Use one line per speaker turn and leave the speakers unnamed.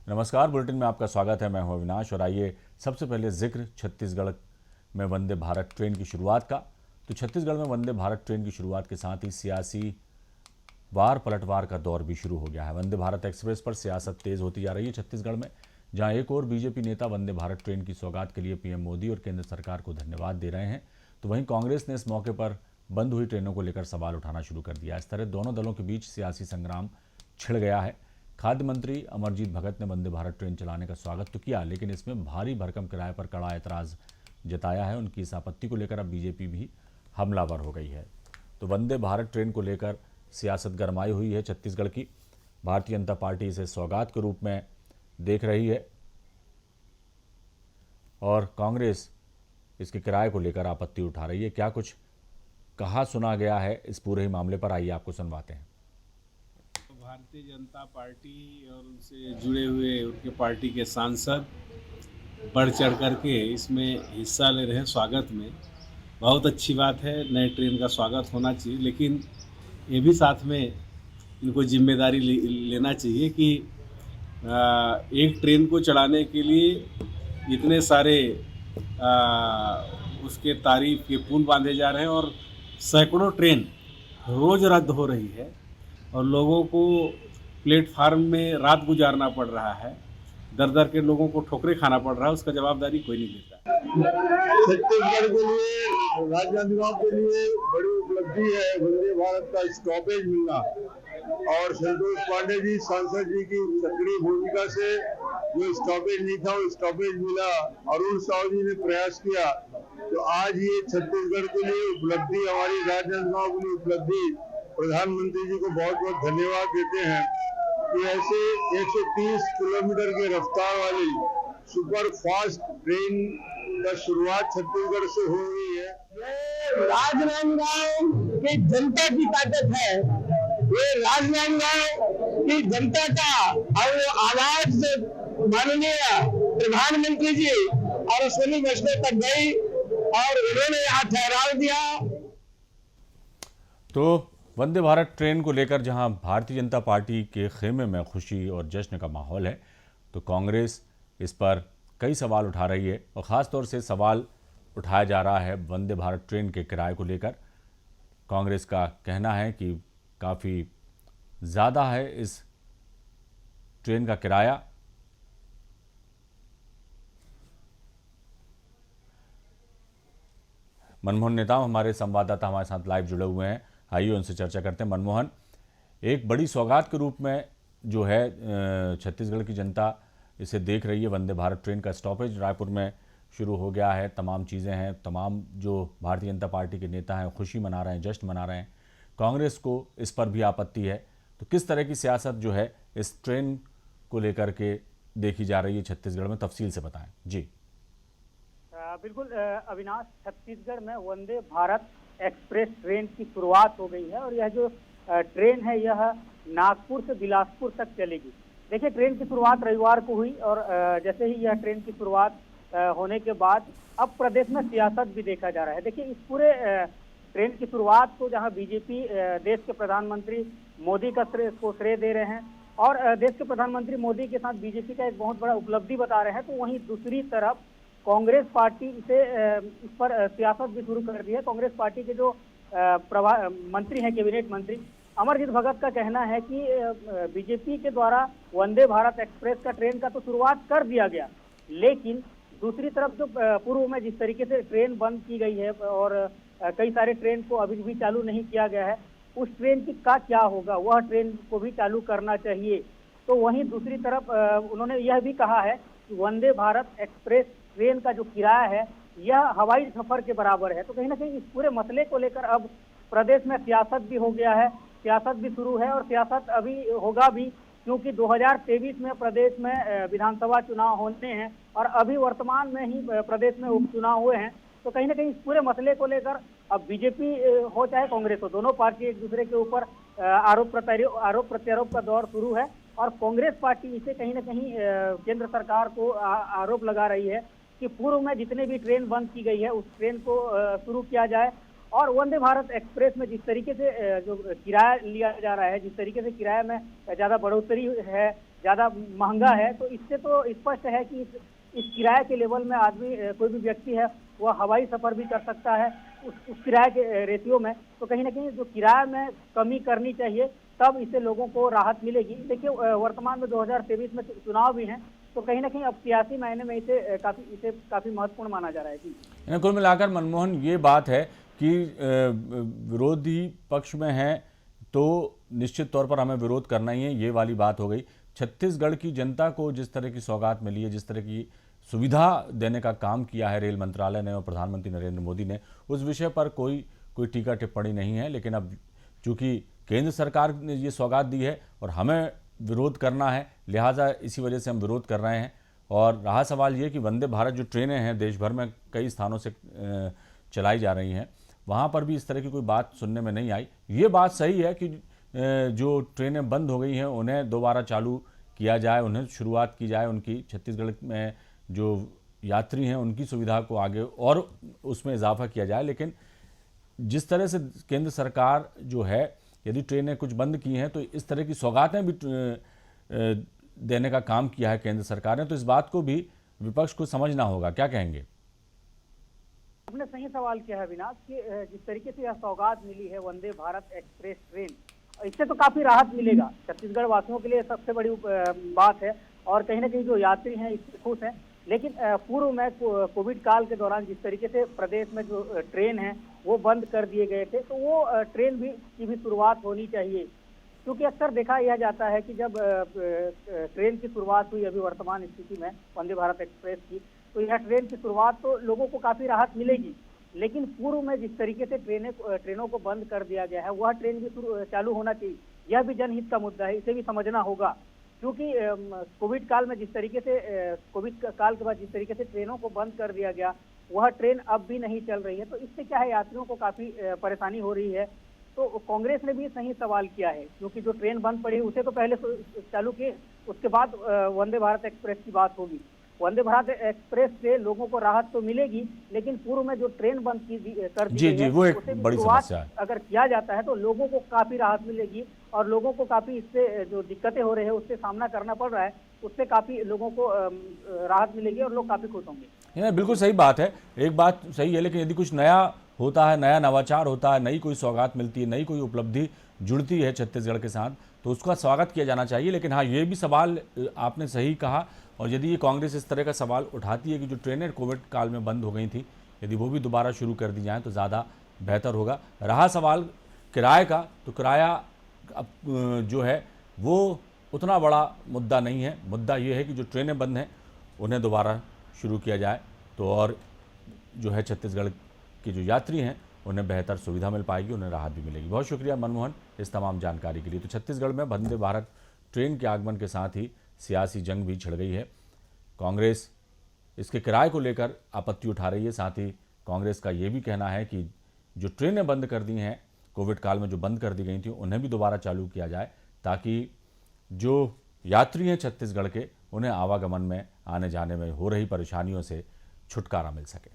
नमस्कार, बुलेटिन में आपका स्वागत है। मैं हूं अविनाश और आइए सबसे पहले जिक्र छत्तीसगढ़ में वंदे भारत ट्रेन की शुरुआत का। तो छत्तीसगढ़ में वंदे भारत ट्रेन की शुरुआत के साथ ही सियासी वार पलटवार का दौर भी शुरू हो गया है। वंदे भारत एक्सप्रेस पर सियासत तेज होती जा रही है छत्तीसगढ़ में, जहां एक और बीजेपी नेता वंदे भारत ट्रेन की सौगात के लिए पीएम मोदी और केंद्र सरकार को धन्यवाद दे रहे हैं, तो वहीं कांग्रेस ने इस मौके पर बंद हुई ट्रेनों को लेकर सवाल उठाना शुरू कर दिया। इस तरह दोनों दलों के बीच सियासी संग्राम छिड़ गया है। खाद्य मंत्री अमरजीत भगत ने वंदे भारत ट्रेन चलाने का स्वागत तो किया, लेकिन इसमें भारी भरकम किराए पर कड़ा ऐतराज जताया है। उनकी इस आपत्ति को लेकर अब बीजेपी भी हमलावर हो गई है। तो वंदे भारत ट्रेन को लेकर सियासत गरमाई हुई है छत्तीसगढ़ की। भारतीय जनता पार्टी इसे सौगात के रूप में देख रही है और कांग्रेस इसके किराए को लेकर आपत्ति उठा रही है। क्या कुछ कहा सुना गया है इस पूरे ही मामले पर, आइए आपको सुनवाते हैं।
भारतीय जनता पार्टी और उनसे जुड़े हुए उनके पार्टी के सांसद बढ़ चढ़ करके इसमें हिस्सा ले रहे हैं स्वागत में। बहुत अच्छी बात है, नए ट्रेन का स्वागत होना चाहिए, लेकिन ये भी साथ में इनको जिम्मेदारी लेना चाहिए कि एक ट्रेन को चलाने के लिए इतने सारे उसके तारीफ के पुल बांधे जा रहे हैं और सैकड़ों ट्रेन रोज़ रद्द हो रही है और लोगों को प्लेटफार्म में रात गुजारना पड़ रहा है, दर दर के लोगों को ठोकरे खाना पड़ रहा है, उसका जवाबदारी कोई नहीं लेता।
छत्तीसगढ़ के लिए, राजनांदगांव के लिए बड़ी उपलब्धि है वंदे भारत का स्टॉपेज मिलना और संतोष पांडे जी सांसद जी की सक्रिय भूमिका से जो स्टॉपेज नहीं था वो स्टॉपेज मिला। अरुण साहू जी ने प्रयास किया, तो आज ये छत्तीसगढ़ के लिए उपलब्धि, हमारी राजनांदगांव के लिए उपलब्धि। प्रधानमंत्री जी को बहुत बहुत धन्यवाद देते हैं कि ऐसे 130 किलोमीटर की रफ्तार वाली सुपर फास्ट ट्रेन का शुरुआत छत्तीसगढ़ से हो रही है।
ये राजनांदगांव की जनता की ताकत है, ये राजनांदगांव की जनता का और वो आवाज माननीय प्रधानमंत्री जी और अश्विनी वैष्णव तक गई और उन्होंने यहाँ ठहराव दिया।
तो वंदे भारत ट्रेन को लेकर जहां भारतीय जनता पार्टी के खेमे में खुशी और जश्न का माहौल है, तो कांग्रेस इस पर कई सवाल उठा रही है और ख़ास तौर से सवाल उठाया जा रहा है वंदे भारत ट्रेन के किराए को लेकर। कांग्रेस का कहना है कि काफ़ी ज़्यादा है इस ट्रेन का किराया। मनमोहन नेताम हमारे संवाददाता हमारे साथ लाइव जुड़े हुए हैं, आइए उनसे चर्चा करते हैं। मनमोहन, एक बड़ी सौगात के रूप में जो है छत्तीसगढ़ की जनता इसे देख रही है। वंदे भारत ट्रेन का स्टॉपेज रायपुर में शुरू हो गया है, तमाम चीज़ें हैं, तमाम जो भारतीय जनता पार्टी के नेता हैं खुशी मना रहे हैं, जश्न मना रहे हैं। कांग्रेस को इस पर भी आपत्ति है, तो किस तरह की सियासत जो है इस ट्रेन को लेकर के देखी जा रही है छत्तीसगढ़ में, तफसील से बताएं जी।
बिल्कुल अविनाश, छत्तीसगढ़ में वंदे भारत एक्सप्रेस ट्रेन की शुरुआत हो गई है और यह जो ट्रेन है यह नागपुर से बिलासपुर तक चलेगी। देखिए, ट्रेन की शुरुआत रविवार को हुई और जैसे ही यह ट्रेन की शुरुआत होने के बाद अब प्रदेश में सियासत भी देखा जा रहा है। देखिए, इस पूरे ट्रेन की शुरुआत को जहां बीजेपी देश के प्रधानमंत्री मोदी का श्रेय दे रहे हैं और देश के प्रधानमंत्री मोदी के साथ बीजेपी का एक बहुत बड़ा उपलब्धि बता रहे हैं, तो वहीं दूसरी तरफ कांग्रेस पार्टी इस पर सियासत भी शुरू कर दी है। कांग्रेस पार्टी के जो मंत्री हैं, कैबिनेट मंत्री अमरजीत भगत का कहना है कि बीजेपी के द्वारा वंदे भारत एक्सप्रेस का ट्रेन का तो शुरुआत कर दिया गया, लेकिन दूसरी तरफ जो पूर्व में जिस तरीके से ट्रेन बंद की गई है और कई सारे ट्रेन को अभी भी चालू नहीं किया गया है, उस ट्रेन की का क्या होगा, वह ट्रेन को भी चालू करना चाहिए। तो वहीं दूसरी तरफ उन्होंने यह भी कहा है कि वंदे भारत एक्सप्रेस ट्रेन का जो किराया है यह हवाई सफर के बराबर है। तो कहीं ना कहीं इस पूरे मसले को लेकर अब प्रदेश में सियासत भी हो गया है, सियासत भी शुरू है और सियासत अभी होगा भी, क्योंकि 2023 में प्रदेश में विधानसभा चुनाव होने हैं और अभी वर्तमान में ही प्रदेश में उपचुनाव हुए हैं। तो कहीं ना कहीं इस पूरे मसले को लेकर अब बीजेपी हो चाहे कांग्रेस हो, दोनों पार्टी एक दूसरे के ऊपर आरोप प्रत्यारोप का दौर शुरू है और कांग्रेस पार्टी इसे कहीं ना कहीं केंद्र सरकार को आरोप लगा रही है कि पूर्व में जितने भी ट्रेन बंद की गई है उस ट्रेन को शुरू किया जाए और वंदे भारत एक्सप्रेस में जिस तरीके से जो किराया लिया जा रहा है, जिस तरीके से किराए में ज़्यादा बढ़ोतरी है, ज़्यादा महंगा है। तो इससे तो स्पष्ट है कि इस किराए के लेवल में आदमी कोई भी व्यक्ति है वह हवाई सफ़र भी कर सकता है उस किराए के रेशियो में। तो कहीं ना कहीं जो किराए में कमी करनी चाहिए, तब इससे लोगों को राहत मिलेगी। देखिए वर्तमान में 2023 में चुनाव भी हैं, तो कहीं ना कहीं अब सियासी मायने में इसे काफ़ी महत्वपूर्ण माना जा रहा है। जी,
कुल मिलाकर मनमोहन, ये बात है कि विरोधी पक्ष में हैं तो निश्चित तौर पर हमें विरोध करना ही है, ये वाली बात हो गई। छत्तीसगढ़ की जनता को जिस तरह की सौगात मिली है, जिस तरह की सुविधा देने का काम किया है रेल मंत्रालय ने और प्रधानमंत्री नरेंद्र मोदी ने, उस विषय पर कोई टीका टिप्पणी नहीं है। लेकिन अब चूंकि केंद्र सरकार ने ये सौगात दी है और हमें विरोध करना है, लिहाजा इसी वजह से हम विरोध कर रहे हैं। और रहा सवाल ये कि वंदे भारत जो ट्रेनें हैं देश भर में कई स्थानों से चलाई जा रही हैं, वहाँ पर भी इस तरह की कोई बात सुनने में नहीं आई। ये बात सही है कि जो ट्रेनें बंद हो गई हैं उन्हें दोबारा चालू किया जाए, उन्हें शुरुआत की जाए, उनकी छत्तीसगढ़ में जो यात्री हैं उनकी सुविधा को आगे और उसमें इजाफा किया जाए। लेकिन जिस तरह से केंद्र सरकार जो है, यदि ट्रेनें कुछ बंद की हैं तो इस तरह की सौगातें भी देने का काम किया है केंद्र सरकार ने, तो इस बात को भी विपक्ष को समझना होगा। क्या कहेंगे?
आपने सही सवाल किया है अविनाश कि जिस तरीके से यह सौगात मिली है वंदे भारत एक्सप्रेस ट्रेन, इससे तो काफी राहत मिलेगा छत्तीसगढ़ वासियों के लिए, सबसे बड़ी बात है। और कहीं ना कहीं जो यात्री हैं इससे खुश हैं। लेकिन पूर्व में कोविड काल के दौरान जिस तरीके से प्रदेश में जो ट्रेन है वो बंद कर दिए गए थे, तो वो ट्रेन की भी शुरुआत होनी चाहिए। क्योंकि अक्सर देखा यह जाता है कि जब ट्रेन की शुरुआत हुई अभी वर्तमान स्थिति में वंदे भारत एक्सप्रेस की, तो यह ट्रेन की शुरुआत तो लोगों को काफी राहत मिलेगी। लेकिन पूर्व में जिस तरीके से ट्रेनों को बंद कर दिया गया है, वह ट्रेन भी चालू होना चाहिए। यह भी जनहित का मुद्दा है, इसे भी समझना होगा। क्योंकि कोविड काल में जिस तरीके से कोविड काल के बाद जिस तरीके से ट्रेनों को बंद कर दिया गया, वह ट्रेन अब भी नहीं चल रही है। तो इससे क्या है, यात्रियों को काफी परेशानी हो रही है। तो कांग्रेस ने भी सही सवाल किया है, क्योंकि जो ट्रेन बंद पड़ी उसे तो पहले चालू किए, उसके बाद वंदे भारत एक्सप्रेस की बात होगी। वंदे भारत एक्सप्रेस से लोगों को राहत तो मिलेगी, लेकिन पूर्व में जो ट्रेन बंद कर दी गई है,
वो एक बड़ी समस्या है।
अगर किया जाता है तो लोगों को काफी राहत मिलेगी और लोगों को काफी इससे जो दिक्कतें हो रही है उससे सामना करना पड़ रहा है, उससे काफी लोगों को राहत मिलेगी और लोग काफी खुश होंगे।
बिल्कुल सही बात है, एक बात सही है। लेकिन यदि कुछ नया होता है, नया नवाचार होता है, नई कोई सौगात मिलती है, नई कोई उपलब्धि जुड़ती है छत्तीसगढ़ के साथ, तो उसका स्वागत किया जाना चाहिए। लेकिन हाँ, ये भी सवाल आपने सही कहा, और यदि ये कांग्रेस इस तरह का सवाल उठाती है कि जो ट्रेनें कोविड काल में बंद हो गई थी, यदि वो भी दोबारा शुरू कर दी जाएँ तो ज़्यादा बेहतर होगा। रहा सवाल किराए का, तो किराया अब जो है वो उतना बड़ा मुद्दा नहीं है। मुद्दा ये है कि जो ट्रेनें बंद हैं उन्हें दोबारा शुरू किया जाए, तो और जो है छत्तीसगढ़ के जो यात्री हैं उन्हें बेहतर सुविधा मिल पाएगी, उन्हें राहत भी मिलेगी। बहुत शुक्रिया मनमोहन इस तमाम जानकारी के लिए। तो छत्तीसगढ़ में वंदे भारत ट्रेन के आगमन के साथ ही सियासी जंग भी छिड़ गई है। कांग्रेस इसके किराए को लेकर आपत्ति उठा रही है। साथ ही कांग्रेस का ये भी कहना है कि जो ट्रेनें बंद कर दी हैं कोविड काल में, जो बंद कर दी गई थी, उन्हें भी दोबारा चालू किया जाए, ताकि जो यात्री हैं छत्तीसगढ़ के, उन्हें आवागमन में, आने जाने में हो रही परेशानियों से छुटकारा मिल सके।